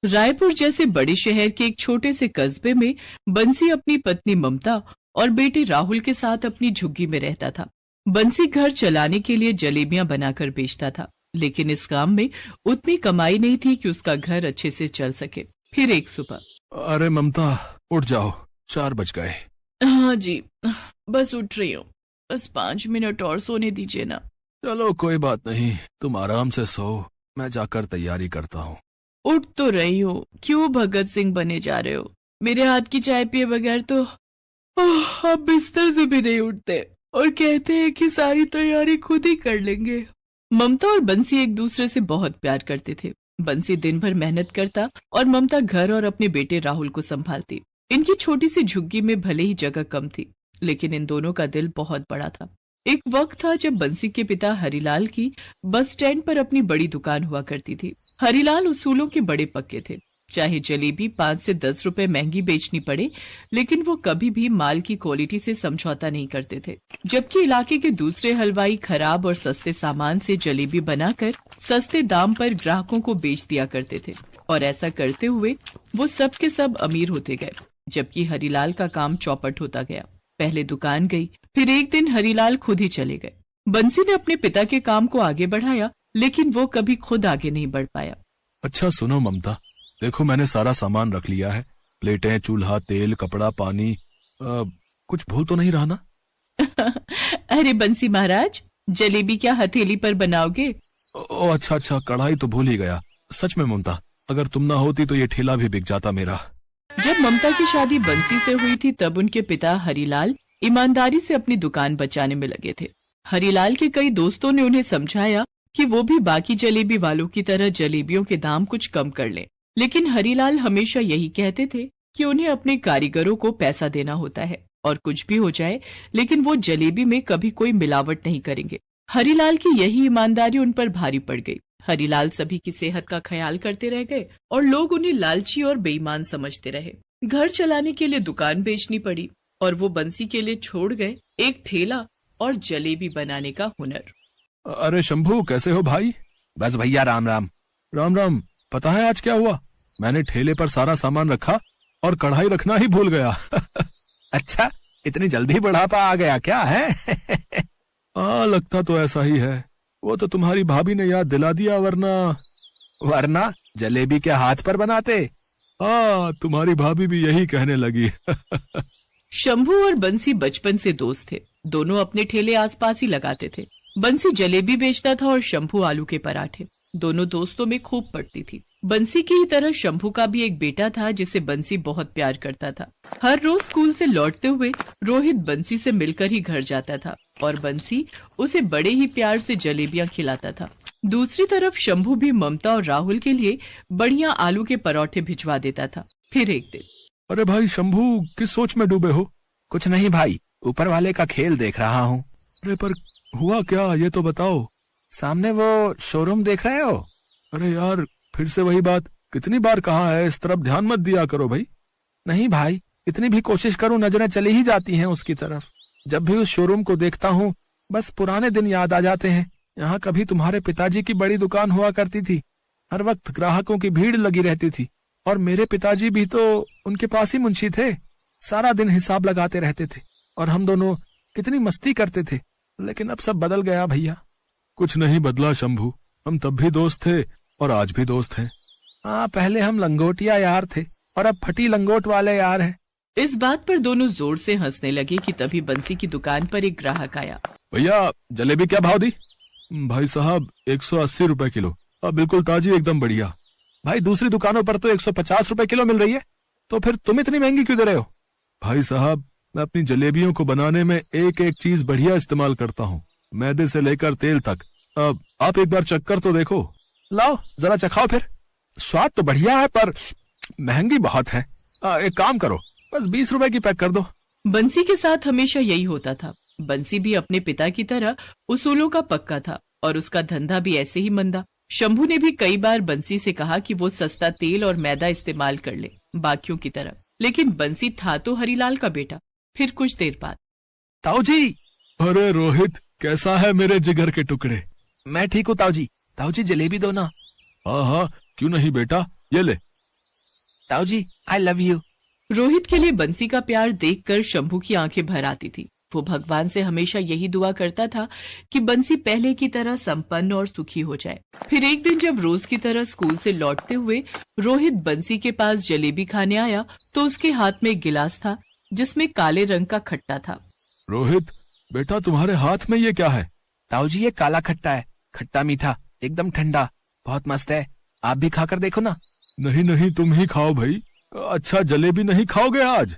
रायपुर जैसे बड़े शहर के एक छोटे से कस्बे में बंसी अपनी पत्नी ममता और बेटे राहुल के साथ अपनी झुग्गी में रहता था। बंसी घर चलाने के लिए जलेबियां बनाकर बेचता था, लेकिन इस काम में उतनी कमाई नहीं थी कि उसका घर अच्छे से चल सके। फिर एक सुबह। अरे ममता, उठ जाओ, 4 बज गए। हाँ जी, बस उठ रही हूँ। बस 5 मिनट और सोने दीजिए ना। चलो कोई बात नहीं, तुम आराम से सो, मैं जाकर तैयारी करता हूँ। उठ तो रही हूँ, क्यों भगत सिंह बने जा रहे हो? मेरे हाथ की चाय पिए बगैर तो आप बिस्तर से भी नहीं उठते और कहते हैं कि सारी तैयारी खुद ही कर लेंगे। ममता और बंसी एक दूसरे से बहुत प्यार करते थे। बंसी दिन भर मेहनत करता और ममता घर और अपने बेटे राहुल को संभालती। इनकी छोटी सी झुग्गी में भले ही जगह कम थी, लेकिन इन दोनों का दिल बहुत बड़ा था। एक वक्त था जब बंसी के पिता हरिलाल की बस स्टैंड पर अपनी बड़ी दुकान हुआ करती थी। हरिलाल उसूलों के बड़े पक्के थे। चाहे जलेबी 5 से 10 रुपए महंगी बेचनी पड़े, लेकिन वो कभी भी माल की क्वालिटी से समझौता नहीं करते थे। जबकि इलाके के दूसरे हलवाई खराब और सस्ते सामान से जलेबी बनाकर सस्ते दाम पर ग्राहकों को बेच दिया करते थे, और ऐसा करते हुए वो सब के सब अमीर होते गए, जबकि हरिलाल का काम चौपट होता गया। पहले दुकान गई, फिर एक दिन हरिलाल खुद ही चले गए। बंसी ने अपने पिता के काम को आगे बढ़ाया, लेकिन वो कभी खुद आगे नहीं बढ़ पाया। अच्छा सुनो ममता, देखो मैंने सारा सामान रख लिया है। प्लेटें, चूल्हा, तेल, कपड़ा, पानी। कुछ भूल तो नहीं रहा ना? अरे बंसी महाराज, जलेबी क्या हथेली पर बनाओगे? ओ अच्छा अच्छा, कढ़ाई तो भूल ही गया। सच में ममता, अगर तुम ना होती तो ये ठेला भी बिक जाता मेरा। जब ममता की शादी बंसी से हुई थी, तब उनके पिता हरिलाल ईमानदारी से अपनी दुकान बचाने में लगे थे। हरिलाल के कई दोस्तों ने उन्हें समझाया कि वो भी बाकी जलेबी वालों की तरह जलेबियों के दाम कुछ कम कर लें, लेकिन हरिलाल हमेशा यही कहते थे कि उन्हें अपने कारीगरों को पैसा देना होता है, और कुछ भी हो जाए, लेकिन वो जलेबी में कभी कोई मिलावट नहीं करेंगे। हरिलाल की यही ईमानदारी उन पर भारी पड़ गई। हरिलाल सभी की सेहत का ख्याल करते रह गए और लोग उन्हें लालची और बेईमान समझते रहे। घर चलाने के लिए दुकान बेचनी पड़ी और वो बंसी के लिए छोड़ गए एक ठेला और जलेबी बनाने का हुनर। अरे शंभू, कैसे हो भाई? बस भैया, राम राम। राम राम। पता है आज क्या हुआ? मैंने ठेले पर सारा सामान रखा और कढ़ाई रखना ही भूल गया। अच्छा, इतनी जल्दी बुढ़ापा आ गया क्या है? हाँ, लगता तो ऐसा ही है। वो तो तुम्हारी भाभी ने याद दिला दिया, वरना जलेबी के हाथ पर बनाते। हाँ, तुम्हारी भाभी भी यही कहने लगी। शंभू और बंसी बचपन से दोस्त थे। दोनों अपने ठेले आसपास ही लगाते थे। बंसी जलेबी बेचता था और शंभू आलू के पराठे। दोनों दोस्तों में खूब पड़ती थी। बंसी की ही तरह शंभू का भी एक बेटा था जिसे बंसी बहुत प्यार करता था। हर रोज स्कूल से लौटते हुए रोहित बंसी से मिलकर ही घर जाता था और बंसी उसे बड़े ही प्यार से जलेबियां खिलाता था। दूसरी तरफ शंभू भी ममता और राहुल के लिए बढ़िया आलू के पराठे भिजवा देता था। फिर एक दिन। अरे भाई शंभू, किस सोच में डूबे हो? कुछ नहीं भाई, ऊपर वाले का खेल देख रहा हूँ। अरे पर हुआ क्या, ये तो बताओ। सामने वो शोरूम देख रहे हो? अरे यार, फिर से वही बात। कितनी बार कहा है, इस तरफ ध्यान मत दिया करो भाई। नहीं भाई, इतनी भी कोशिश करूं नजरें चली ही जाती हैं उसकी तरफ। जब भी उस शोरूम को देखता हूँ बस पुराने दिन याद आ जाते हैं। यहाँ कभी तुम्हारे पिताजी की बड़ी दुकान हुआ करती थी। हर वक्त ग्राहकों की भीड़ लगी रहती थी, और मेरे पिताजी भी तो उनके पास ही मुंशी थे। सारा दिन हिसाब लगाते रहते थे और हम दोनों कितनी मस्ती करते थे। लेकिन अब सब बदल गया भैया। कुछ नहीं बदला शंभू, हम तब भी दोस्त थे और आज भी दोस्त हैं। हाँ, पहले हम लंगोटिया यार थे और अब फटी लंगोट वाले यार हैं। इस बात पर दोनों जोर से हंसने लगे कि तभी बंसी की दुकान पर एक ग्राहक आया। भैया, जलेबी क्या भाव दी? भाई साहब, 180 रुपए किलो। बिल्कुल ताजी, एकदम बढ़िया। भाई दूसरी दुकानों पर तो 150 रुपए किलो मिल रही है, तो फिर तुम इतनी महंगी क्यों दे रहे हो? भाई साहब, मैं अपनी जलेबियों को बनाने में एक एक चीज बढ़िया इस्तेमाल करता हूँ, मैदे से लेकर तेल तक। अब आप एक बार चक्कर तो देखो। लाओ जरा चखाओ फिर। स्वाद तो बढ़िया है पर महंगी बहुत है। एक काम करो, बस 20 रुपए की पैक कर दो। बंसी के साथ हमेशा यही होता था। बंसी भी अपने पिता की तरह उसूलों का पक्का था और उसका धंधा भी ऐसे ही मंदा। शंभू ने भी कई बार बंसी से कहा कि वो सस्ता तेल और मैदा इस्तेमाल कर ले बाकियों की तरह, लेकिन बंसी था तो हरिलाल का बेटा। फिर कुछ देर बाद। ताऊ जी। अरे रोहित, कैसा है मेरे जिगर के टुकड़े? मैं ठीक हूँ ताऊ जी। ताऊ जी जलेबी दो ना। हाँ हाँ, क्यों नहीं बेटा, ये ले। ताऊ जी आई लव यू। रोहित के लिए बंसी का प्यार देखकर शंभू की आंखें भर आती थी। वो भगवान से हमेशा यही दुआ करता था कि बंसी पहले की तरह संपन्न और सुखी हो जाए। फिर एक दिन जब रोज की तरह स्कूल से लौटते हुए रोहित बंसी के पास जलेबी खाने आया तो उसके हाथ में एक गिलास था जिसमें काले रंग का खट्टा था। रोहित बेटा, तुम्हारे हाथ में ये क्या है? ताऊ जी ये काला खट्टा है, खट्टा मीठा, एकदम ठंडा, बहुत मस्त है। आप भी खाकर देखो ना। नहीं नहीं, तुम ही खाओ भाई। अच्छा, जलेबी नहीं खाओगे आज?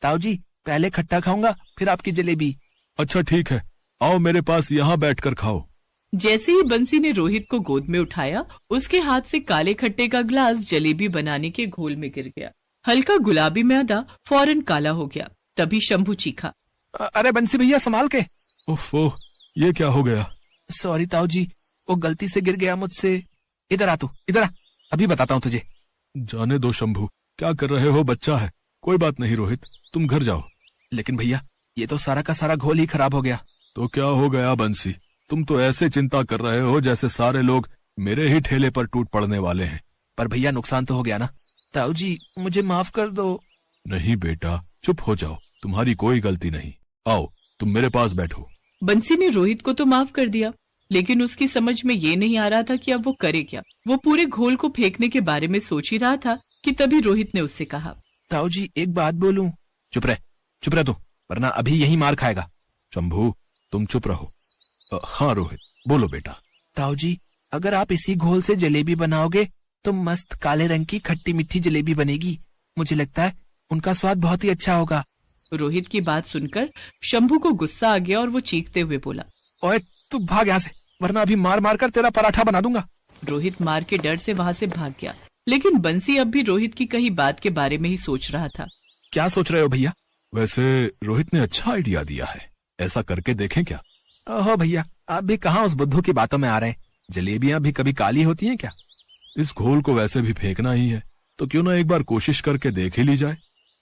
ताऊ जी पहले खट्टा खाऊंगा फिर आपकी जलेबी। अच्छा ठीक है, आओ मेरे पास यहाँ बैठकर खाओ। जैसे ही बंसी ने रोहित को गोद में उठाया, उसके हाथ से काले खट्टे का ग्लास जलेबी बनाने के घोल में गिर गया। हल्का गुलाबी मैदा फौरन काला हो गया। तभी शंभू चीखा, अरे बंसी भैया संभाल के। ओफो, ये क्या हो गया? सॉरी ताऊ जी, वो गलती से गिर गया मुझसे। इधर आ तू, इधर आ, अभी बताता हूँ तुझे। जाने दो शंभू, क्या कर रहे हो? बच्चा है, कोई बात नहीं। रोहित तुम घर जाओ। लेकिन भैया ये तो सारा का सारा घोल ही खराब हो गया। तो क्या हो गया बंसी? तुम तो ऐसे चिंता कर रहे हो जैसे सारे लोग मेरे ही ठेले पर टूट पड़ने वाले हैं। पर भैया नुकसान तो हो गया ना। ताऊ जी मुझे माफ कर दो। नहीं बेटा, चुप हो जाओ, तुम्हारी कोई गलती नहीं। आओ तुम मेरे पास बैठो। बंसी ने रोहित को तो माफ कर दिया, लेकिन उसकी समझ में ये नहीं आ रहा था कि अब वो करे क्या। वो पूरे घोल को फेंकने के बारे में सोच ही रहा था कि तभी रोहित ने उससे कहा, ताऊ जी एक बात बोलूं? चुप रह तू, वरना अभी यही मार खाएगा। शंभू तुम चुप रहो। हाँ रोहित बोलो बेटा। ताऊ जी अगर आप इसी घोल से जलेबी बनाओगे तो मस्त काले रंग की खट्टी मीठी जलेबी बनेगी। मुझे लगता है उनका स्वाद बहुत ही अच्छा होगा। रोहित की बात सुनकर शंभू को गुस्सा आ गया और वो चीखते हुए बोला, ओए तू भाग यहाँ से, वरना अभी मार मार कर तेरा पराठा बना दूंगा। रोहित मार के डर से वहाँ से भाग गया। लेकिन बंसी अब भी रोहित की कही बात के बारे में ही सोच रहा था। क्या सोच रहे हो भैया? वैसे रोहित ने अच्छा आइडिया दिया है, ऐसा करके देखें क्या? ओहो भैया, आप भी कहाँ उस बुद्धू की बातों में आ रहे हैं। जलेबियां भी कभी काली होती हैं क्या? इस घोल को वैसे भी फेंकना ही है, तो क्यों ना एक बार कोशिश करके देख ही ली जाए।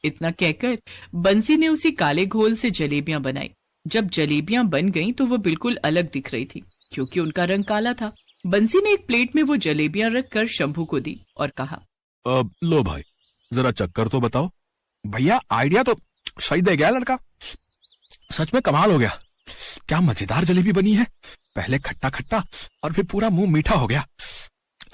इतना कहकर बंसी ने उसी काले घोल से जलेबियां बनाई। जब जलेबियां बन गईं तो वो बिल्कुल अलग दिख रही थी, क्योंकि उनका रंग काला था। बंसी ने एक प्लेट में वो जलेबियां रखकर शंभू को दी और कहा, अब लो भाई, जरा चक्कर तो बताओ। भैया आइडिया तो सही दे गया लड़का, सच में कमाल हो गया। क्या मजेदार जलेबी बनी है, पहले खट्टा खट्टा और फिर पूरा मुंह मीठा हो गया।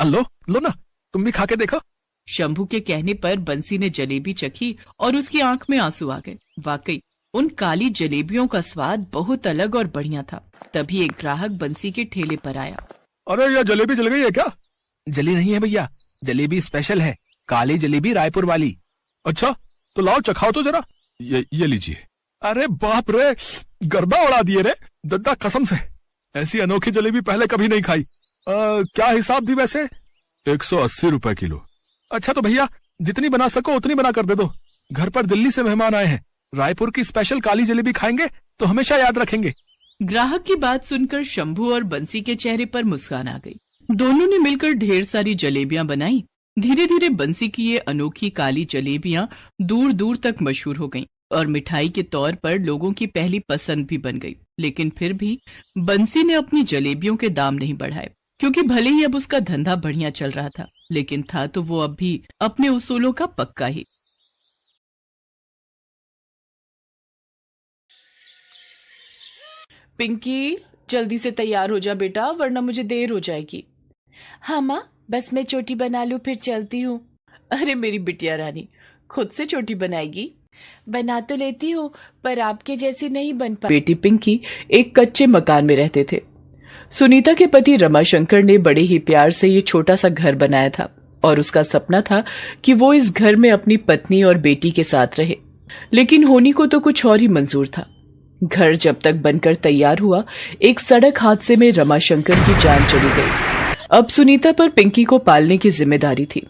लो लो ना, तुम भी खा के देखो। शंभू के कहने पर बंसी ने जलेबी चखी और उसकी आंख में आंसू आ गए। वाकई उन काली जलेबियों का स्वाद बहुत अलग और बढ़िया था। तभी एक ग्राहक बंसी के ठेले पर आया। अरे यह जलेबी जल गई है क्या? जली नहीं है भैया, जलेबी स्पेशल है, काली जलेबी रायपुर वाली। अच्छा तो लाओ चखाओ तो जरा। ये लीजिए। अरे बाप रे, गर्दा उड़ा दिए रे दद्दा, कसम से ऐसी अनोखी जलेबी पहले कभी नहीं खाई। क्या हिसाब दी वैसे? 180 रुपए किलो। अच्छा तो भैया जितनी बना सको उतनी बना कर दे दो। घर पर दिल्ली से मेहमान आए हैं, रायपुर की स्पेशल काली जलेबी खाएंगे तो हमेशा याद रखेंगे। ग्राहक की बात सुनकर शंभू और बंसी के चेहरे पर मुस्कान आ गई। दोनों ने मिलकर ढेर सारी जलेबियां बनाई। धीरे धीरे बंसी की ये अनोखी काली जलेबियां दूर दूर तक मशहूर हो गईं और मिठाई के तौर पर लोगों की पहली पसंद भी बन गई। लेकिन फिर भी बंसी ने अपनी जलेबियों के दाम नहीं बढ़ाए, क्योंकि भले ही अब उसका धंधा बढ़िया चल रहा था, लेकिन था तो वो अब भी अपने उसूलों का पक्का ही। पिंकी जल्दी से तैयार हो जा बेटा, वरना मुझे देर हो जाएगी। हाँ माँ, बस मैं चोटी बना लूं फिर चलती हूँ। अरे मेरी बिटिया रानी, खुद से चोटी बनाएगी? बना तो लेती हूँ, पर आपके जैसी नहीं बन पा। बेटी पिंकी एक कच्चे मकान में रहते थे। सुनीता के पति रमाशंकर ने बड़े ही प्यार से ये छोटा सा घर बनाया था और उसका सपना था कि वो इस घर में अपनी पत्नी और बेटी के साथ रहे। लेकिन होनी को तो कुछ और ही मंजूर था। घर जब तक बनकर तैयार हुआ, एक सड़क हादसे में रमाशंकर की जान चली गई। अब सुनीता पर पिंकी को पालने की जिम्मेदारी थी।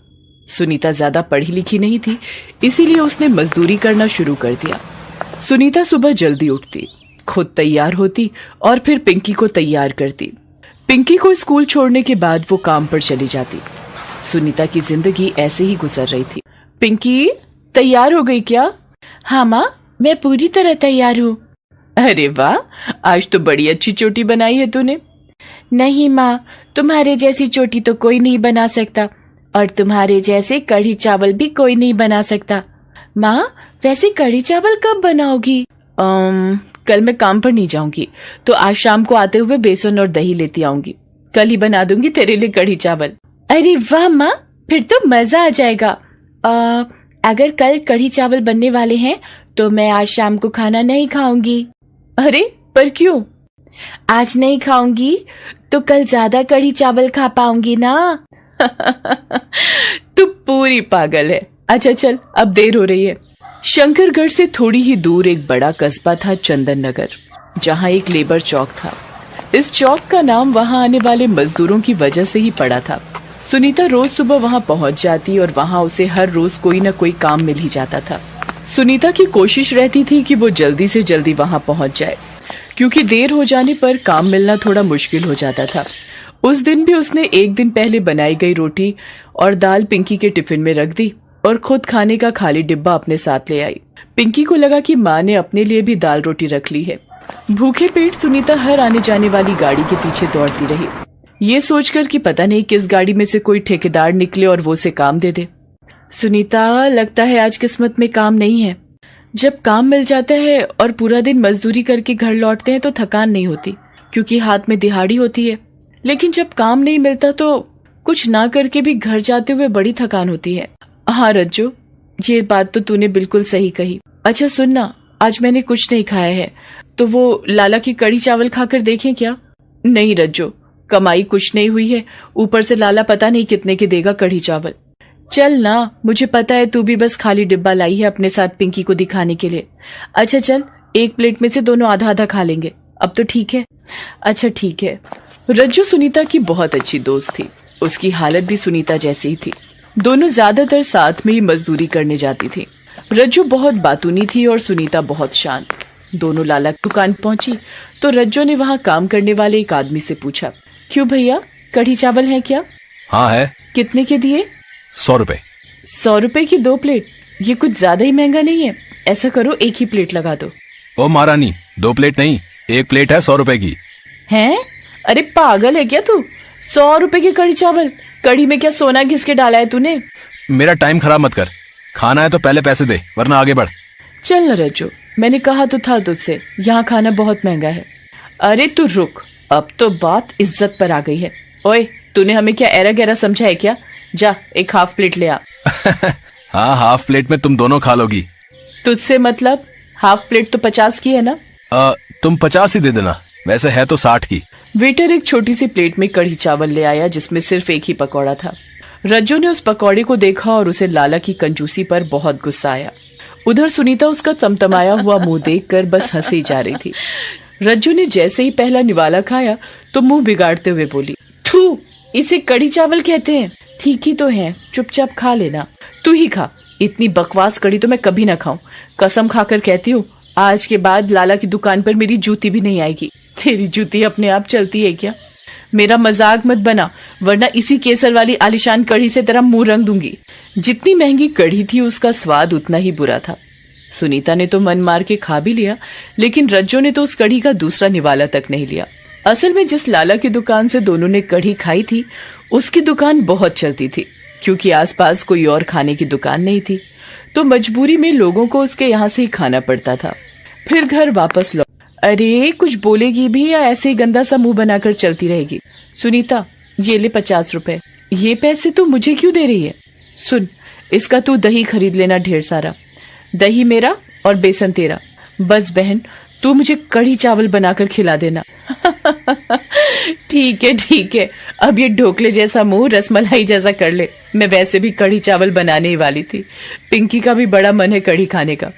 सुनीता ज्यादा पढ़ी लिखी नहीं थी, इसीलिए उसने मजदूरी करना शुरू कर दिया। सुनीता सुबह जल्दी उठती, खुद तैयार होती और फिर पिंकी को तैयार करती। पिंकी को स्कूल छोड़ने के बाद वो काम पर चली जाती। सुनीता की जिंदगी ऐसे ही गुजर रही थी। पिंकी तैयार हो गई क्या? हाँ माँ, मैं पूरी तरह तैयार हूँ। अरे वाह, आज तो बड़ी अच्छी चोटी बनाई है तूने। नहीं माँ, तुम्हारे जैसी चोटी तो कोई नहीं बना सकता। और तुम्हारे जैसे कढ़ी चावल भी कोई नहीं बना सकता। माँ, वैसे कढ़ी चावल कब बनाओगी? कल मैं काम पर नहीं जाऊंगी, तो आज शाम को आते हुए बेसन और दही लेती आऊंगी। कल ही बना दूंगी तेरे लिए कढ़ी चावल। अरे वाह माँ, फिर तो मजा आ जाएगा। अगर कल कढ़ी चावल बनने वाले हैं तो मैं आज शाम को खाना नहीं खाऊंगी। अरे पर क्यों? आज नहीं खाऊंगी तो कल ज्यादा कढ़ी चावल खा पाऊंगी ना। तू पूरी पागल है। अच्छा चल, अब देर हो रही है। शंकरगढ़ से थोड़ी ही दूर एक बड़ा कस्बा था, चंदन नगर, जहाँ एक लेबर चौक था। इस चौक का नाम वहाँ आने वाले मजदूरों की वजह से ही पड़ा था। सुनीता रोज सुबह वहाँ पहुँच जाती और वहाँ उसे हर रोज कोई न कोई काम मिल ही जाता था। सुनीता की कोशिश रहती थी कि वो जल्दी से जल्दी वहाँ पहुँच जाए, क्योंकि देर हो जाने पर काम मिलना थोड़ा मुश्किल हो जाता था। उस दिन भी उसने एक दिन पहले बनाई गई रोटी और दाल पिंकी के टिफिन में रख दी और खुद खाने का खाली डिब्बा अपने साथ ले आई। पिंकी को लगा कि माँ ने अपने लिए भी दाल रोटी रख ली है। भूखे पेट सुनीता हर आने जाने वाली गाड़ी के पीछे दौड़ती रही, ये सोचकर कि पता नहीं किस गाड़ी में से कोई ठेकेदार निकले और वो उसे काम दे दे। सुनीता, लगता है आज किस्मत में काम नहीं है। जब काम मिल जाता है और पूरा दिन मजदूरी करके घर लौटते हैं तो थकान नहीं होती, क्योंकि हाथ में दिहाड़ी होती है। लेकिन जब काम नहीं मिलता तो कुछ ना करके भी घर जाते हुए बड़ी थकान होती है। हाँ रज्जू, ये बात तो तूने बिल्कुल सही कही। अच्छा सुनना, आज मैंने कुछ नहीं खाया है, तो वो लाला की कढ़ी चावल खाकर देखें क्या? नहीं रज्जू, कमाई कुछ नहीं हुई है, ऊपर से लाला पता नहीं कितने के देगा कढ़ी चावल। चल ना, मुझे पता है तू भी बस खाली डिब्बा लाई है अपने साथ पिंकी को दिखाने के लिए। अच्छा चल, एक प्लेट में से दोनों आधा आधा खा लेंगे, अब तो ठीक है? अच्छा ठीक है। रज्जू सुनीता की बहुत अच्छी दोस्त थी। उसकी हालत भी सुनीता जैसी ही थी। दोनों ज्यादातर साथ में ही मजदूरी करने जाती थी। रज्जू बहुत बातूनी थी और सुनीता बहुत शांत। दोनों लाला की दुकान पहुंची तो रज्जू ने वहाँ काम करने वाले एक आदमी से पूछा, क्यों भैया, कढ़ी चावल है क्या? हाँ है। कितने के दिए? 100 रुपए। 100 रुपए की 2 प्लेट? ये कुछ ज्यादा ही महंगा नहीं है? ऐसा करो, एक ही प्लेट लगा दो। ओ महारानी, 2 प्लेट नहीं, 1 प्लेट है 100 रुपए की। हैं? अरे पागल है क्या तू? 100 रुपए की कढ़ी चावल? कढ़ी में क्या सोना घिस के डाला है तूने? मेरा टाइम खराब मत कर, खाना है तो पहले पैसे दे, वरना आगे बढ़। चल न रज्जू, मैंने कहा तो था तुझसे, यहाँ खाना बहुत महंगा है। अरे तू रुक, अब तो बात इज्जत पर आ गई है। ओए, तूने हमें क्या एरा गहरा समझा है क्या? जा, एक हाफ प्लेट ले आ। हाँ, हाफ प्लेट में तुम दोनों खा लोगी। तुझसे मतलब? हाफ प्लेट तो 50 की है ना? तुम 50 ही दे देना, वैसे है तो 60 की। वेटर एक छोटी सी प्लेट में कढ़ी चावल ले आया जिसमें सिर्फ एक ही पकौड़ा था। रज्जू ने उस पकौड़े को देखा और उसे लाला की कंजूसी पर बहुत गुस्सा आया। उधर सुनीता उसका तमतमाया हुआ मुंह देखकर बस हंसी जा रही थी। रज्जू ने जैसे ही पहला निवाला खाया तो मुंह बिगाड़ते हुए बोली, थू, इसे कढ़ी चावल कहते हैं? ठीक ही तो है, चुपचाप खा लेना। तू ही खा, इतनी बकवास कढ़ी तो मैं कभी ना खाऊं। कसम खाकर कहती हूँ, आज के बाद लाला की दुकान पर मेरी जूती भी नहीं आएगी। तेरी जूती अपने आप चलती है क्या? मेरा मजाक मत बना, वरना इसी केसर वाली आलिशान कढ़ी से तेरा मुंह रंग दूंगी। जितनी महंगी कढ़ी थी उसका स्वाद उतना ही बुरा था। सुनीता ने तो मन मार के खा भी लिया, लेकिन रज्जू ने तो उस कढ़ी का दूसरा निवाला तक नहीं लिया। असल में जिस लाला की दुकान से दोनों ने कढ़ी खाई थी, उसकी दुकान बहुत चलती थी, क्योंकि आसपास कोई और खाने की दुकान नहीं थी, तो मजबूरी में लोगों को उसके यहाँ से ही खाना पड़ता था। फिर घर वापस लौट। अरे कुछ बोलेगी भी या ऐसे ही गंदा सा मुंह बनाकर चलती रहेगी? सुनीता, ये ले 50 रुपए। ये पैसे तू मुझे क्यों दे रही है? सुन, इसका तू दही खरीद लेना ढेर सारा। दही मेरा और बेसन तेरा। बस बहन, तू मुझे कढ़ी चावल बनाकर खिला देना। ठीक है, अब ये ढोकले जैसा मुंह रसमलाई जैसा कर ले। मैं वैसे भी कढ़ी चावल बनाने ही वाली थी। पिंकी का भी बड़ा मन है कढ़ी खाने का।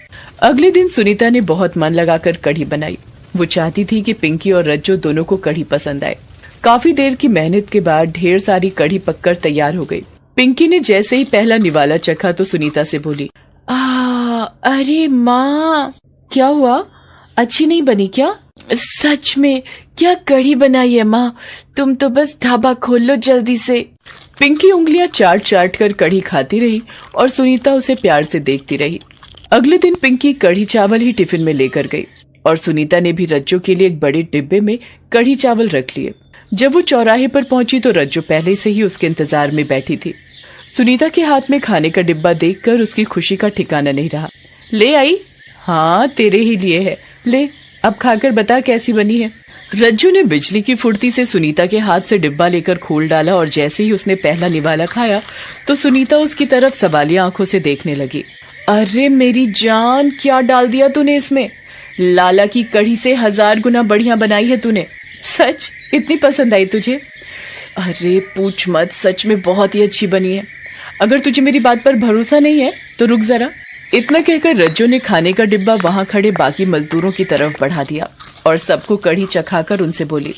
अगले दिन सुनीता ने बहुत मन लगाकर कढ़ी बनाई। वो चाहती थी कि पिंकी और रज्जू दोनों को कढ़ी पसंद आए। काफी देर की मेहनत के बाद ढेर सारी कढ़ी पककर तैयार हो गई। पिंकी ने जैसे ही पहला निवाला चखा तो सुनीता से बोली, अरे माँ, क्या हुआ? अच्छी नहीं बनी क्या? सच में, क्या कढ़ी बनाई है माँ? तुम तो बस ढाबा खोल लो जल्दी से। पिंकी उंगलियां चाट चाट कर कढ़ी खाती रही और सुनीता उसे प्यार से देखती रही। अगले दिन पिंकी कढ़ी चावल ही टिफिन में लेकर गई और सुनीता ने भी रज्जू के लिए एक बड़े डिब्बे में कढ़ी चावल रख लिए। जब वो चौराहे पर पहुंची तो रज्जू पहले से ही उसके इंतजार में बैठी थी। सुनीता के हाथ में खाने का डिब्बा देखकर उसकी खुशी का ठिकाना नहीं रहा। ले आई? हाँ, तेरे ही लिए है, ले अब खाकर बता कैसी बनी है। रज्जू ने बिजली की फुर्ती से सुनीता के हाथ से डिब्बा लेकर खोल डाला और जैसे ही उसने पहला निवाला खाया तो सुनीता उसकी तरफ सवालिया आंखों से देखने लगी। अरे मेरी जान, क्या डाल दिया तूने इसमें? लाला की कढ़ी से 1000 गुना बढ़िया बनाई है तूने। सच इतनी पसंद आई तुझे? अरे पूछ मत, सच में बहुत ही अच्छी बनी है। अगर तुझे मेरी बात पर भरोसा नहीं है तो रुक जरा। इतना कहकर रज्जू ने खाने का डिब्बा वहां खड़े बाकी मजदूरों की तरफ बढ़ा दिया और सबको कढ़ी चखाकर उनसे बोली,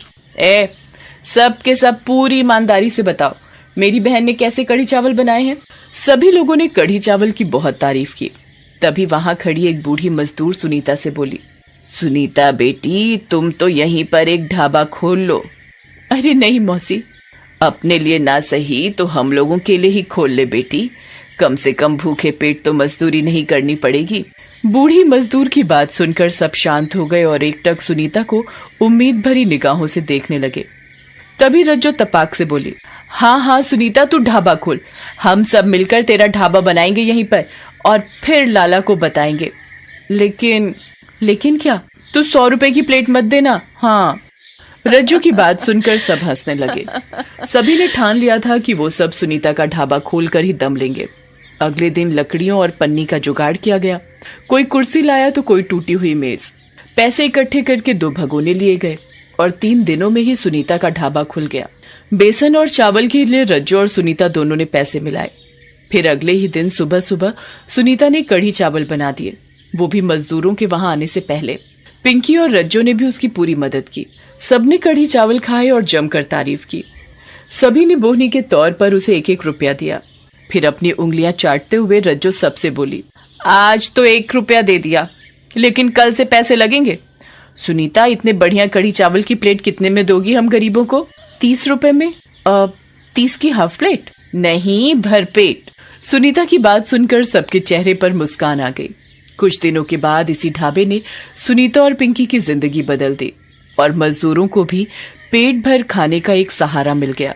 सब के सब पूरी ईमानदारी से बताओ, मेरी बहन ने कैसे कढ़ी चावल बनाए हैं? सभी लोगों ने कढ़ी चावल की बहुत तारीफ की। तभी वहां खड़ी एक बूढ़ी मजदूर सुनीता से बोली, सुनीता बेटी, तुम तो यहीं पर एक ढाबा खोल लो। अरे नहीं मौसी, अपने लिए ना सही तो हम लोगों के लिए ही खोल ले बेटी, कम से कम भूखे पेट तो मजदूरी नहीं करनी पड़ेगी। बूढ़ी मजदूर की बात सुनकर सब शांत हो गए और एकटक सुनीता को उम्मीद भरी निगाहों से देखने लगे। तभी रज्जो तपाक से बोली, हाँ हाँ सुनीता, तू ढाबा खोल, हम सब मिलकर तेरा ढाबा बनाएंगे यहीं पर और फिर लाला को बताएंगे। लेकिन क्या? तू 100 रुपए की प्लेट मत देना। हाँ। रज्जू की बात सुनकर सब हंसने लगे। सभी ने ठान लिया था कि वो सब सुनीता का ढाबा खोलकर ही दम लेंगे। अगले दिन लकड़ियों और पन्नी का जुगाड़ किया गया। कोई कुर्सी लाया तो कोई टूटी हुई मेज। पैसे इकट्ठे करके 2 भगोने लिए गए और 3 दिनों में ही सुनीता का ढाबा खुल गया। बेसन और चावल के लिए रज्जू और सुनीता दोनों ने पैसे मिलाए। फिर अगले ही दिन सुबह सुबह सुनीता ने कढ़ी चावल बना दिए, वो भी मजदूरों के वहां आने से पहले। पिंकी और रज्जू ने भी उसकी पूरी मदद की। सबने कढ़ी चावल खाए और जमकर तारीफ की। सभी ने बोहनी के तौर पर उसे 1-1 रुपया दिया। फिर अपनी उंगलियां चाटते हुए रज्जू सबसे बोली, आज तो 1 रुपया दे दिया, लेकिन कल से पैसे लगेंगे। सुनीता, इतने बढ़िया कढ़ी चावल की प्लेट कितने में दोगी हम गरीबों को? 30 रुपए में। 30 की हाफ प्लेट? नहीं, भरपेट। सुनीता की बात सुनकर सबके चेहरे पर मुस्कान आ गई। कुछ दिनों के बाद इसी ढाबे ने सुनीता और पिंकी की जिंदगी बदल दी और मजदूरों को भी पेट भर खाने का एक सहारा मिल गया।